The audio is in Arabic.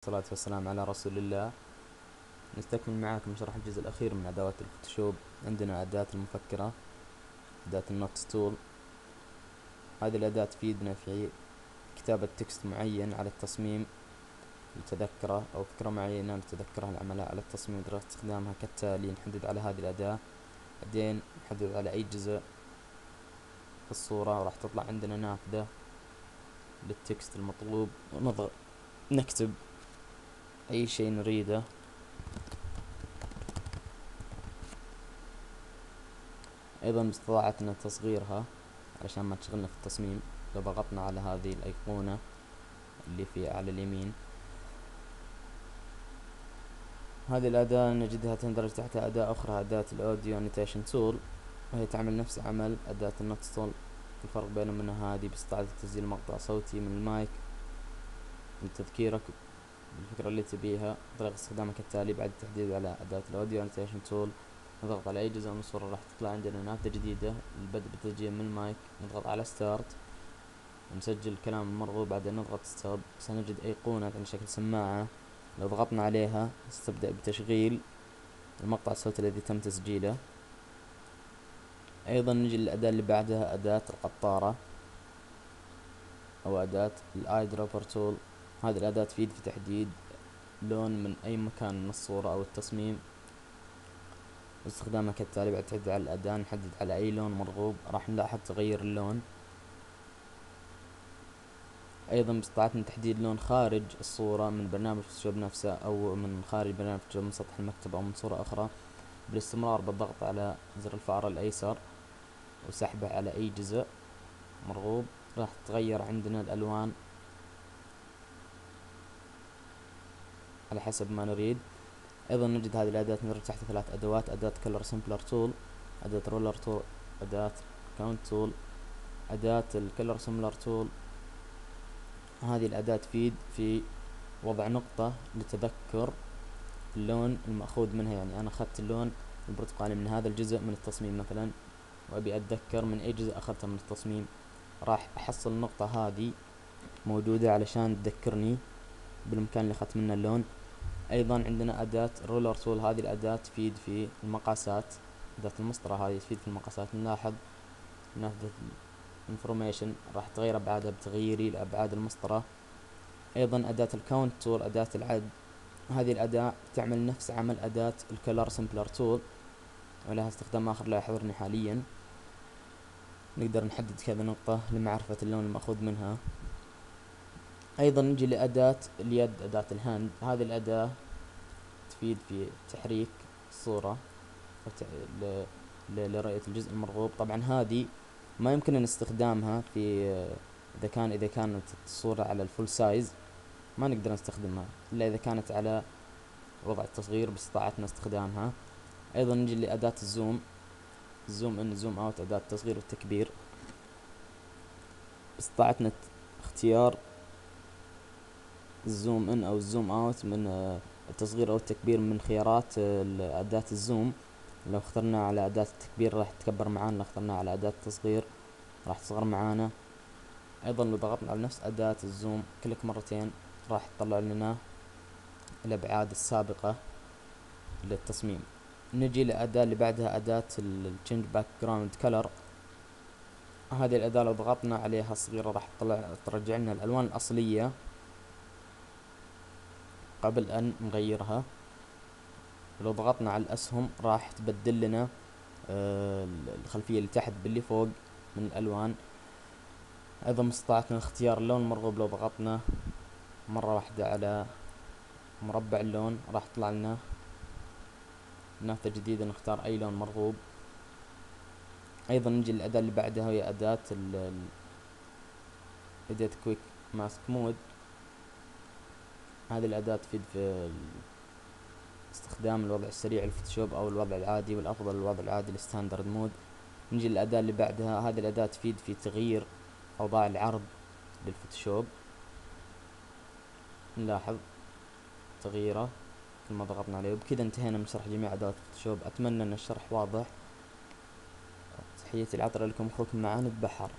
والصلاة والسلام على رسول الله. نستكمل معاكم شرح الجزء الأخير من أدوات الفوتوشوب. عندنا أداة المفكرة، أداة النوتس تول. هذه الأداة تفيدنا في كتابة تكست معين على التصميم نتذكره، أو فكرة معينة نتذكرها العملاء على التصميم ودراسة استخدامها كالتالي: نحدد على هذه الأداة، بعدين نحدد على أي جزء في الصورة، وراح تطلع عندنا نافذة للتكست المطلوب، ونضغط نكتب أي شيء نريده. أيضا باستطاعتنا تصغيرها علشان ما تشغلنا في التصميم لو ضغطنا على هذه الأيقونة اللي في أعلى اليمين. هذه الأداة نجدها تندرج تحتها أداة أخرى، أداة الأوديو أنوتيشن تول، وهي تعمل نفس عمل أداة النوتس تول. الفرق بينهم أن هذه باستطاعة تسجيل مقطع صوتي من المايك لتذكيرك بالفكرة اللي تبيها. طريقة استخدامها كالتالي: بعد التحديد على أداة الأوديو أنوتيشن تول، نضغط على أي جزء من الصورة، راح تطلع عندنا نافذة جديدة للبدء بالتسجيل من المايك. نضغط على ستارت ونسجل الكلام المرغوب، بعدين نضغط ستوب. سنجد أيقونة على شكل سماعة، لو ضغطنا عليها ستبدأ بتشغيل المقطع الصوتي الذي تم تسجيله. أيضا نجي للأداة اللي بعدها، أداة القطارة أو أداة الآي دروبر تول. هذه الأداة تفيد في تحديد لون من أي مكان من الصورة أو التصميم. واستخدامها كالتالي: بعد تحديد على الأداة نحدد على أي لون مرغوب، راح نلاحظ تغير اللون. أيضا باستطاعتنا تحديد لون خارج الصورة من برنامج فوتوشوب نفسه، أو من خارج برنامج فوتوشوب من سطح المكتب أو من صورة أخرى، بالاستمرار بالضغط على زر الفأرة الأيسر وسحبه على أي جزء مرغوب. راح تتغير عندنا الألوان على حسب ما نريد. أيضا نجد هذه الأداة تندرج تحت ثلاث أدوات: أداة كلر سمبلر تول، أداة رولر تول، أداة كاونت تول. أداة الكلر سمبلر تول هذه الأداة تفيد في وضع نقطة لتذكر اللون المأخوذ منها. يعني أنا أخذت اللون البرتقالي من هذا الجزء من التصميم مثلا، وأبي أتذكر من أي جزء أخذته من التصميم، راح أحصل النقطة هذه موجودة علشان تذكرني بالمكان اللي أخذت منه اللون. أيضا عندنا أداة رولر تول، هذه الأداة تفيد في المقاسات. أداة المسطرة هذه تفيد في المقاسات. نلاحظ نافذة انفورميشن راح تغير أبعادها بتغييري لأبعاد المسطرة. أيضا أداة الكاونت تول، أداة العد، هذه الأداة تعمل نفس عمل أداة الكلر سمبلر تول، ولها استخدام آخر لا يحضرني حاليا. نقدر نحدد كذا نقطة لمعرفة اللون المأخوذ منها. أيضا نجي لأداة اليد، أداة الهاند. هذه الأداة تفيد في تحريك الصورة لرؤية الجزء المرغوب. طبعا هذه ما يمكن استخدامها في إذا كانت الصورة على الفول سايز، ما نقدر نستخدمها إلا إذا كانت على وضع التصغير باستطاعتنا استخدامها. أيضا نجي لأداة الزوم، الزوم إن الزوم أوت، أداة التصغير والتكبير. باستطاعتنا اختيار الزوم إن أو الزوم أوت من التصغير أو التكبير من خيارات أداة الزوم. لو اخترنا على أداة التكبير راح تكبر معانا، لو اخترنا على أداة التصغير راح تصغر معانا. أيضا لو ضغطنا على نفس أداة الزوم كليك مرتين راح تطلع لنا الأبعاد السابقة للتصميم. نجي لأداة اللي بعدها، أداة التشينج باك جراوند كلر. هذه الأداة لو ضغطنا عليها الصغيرة راح ترجع لنا الألوان الأصلية قبل أن نغيرها. ولو ضغطنا على الأسهم راح تبدل لنا الخلفية اللي تحت باللي فوق من الألوان. أيضا باستطاعتنا اختيار اللون المرغوب، لو ضغطنا مرة واحدة على مربع اللون راح تطلع لنا نافذة جديدة نختار أي لون مرغوب. أيضا نجي للأداة اللي بعدها، وهي أداة Edit Quick Mask Mode. هذه الأداة تفيد في استخدام الوضع السريع للفوتوشوب أو الوضع العادي، والأفضل الوضع العادي الستاندرد مود. نجي للأداة اللي بعدها، هذه الأداة تفيد في تغيير أوضاع العرض للفوتوشوب. نلاحظ تغييره كل ما ضغطنا عليه. وبكذا انتهينا من شرح جميع أدوات الفوتوشوب. أتمنى أن الشرح واضح. تحياتي العطرة لكم، أخوكم معاند بحر.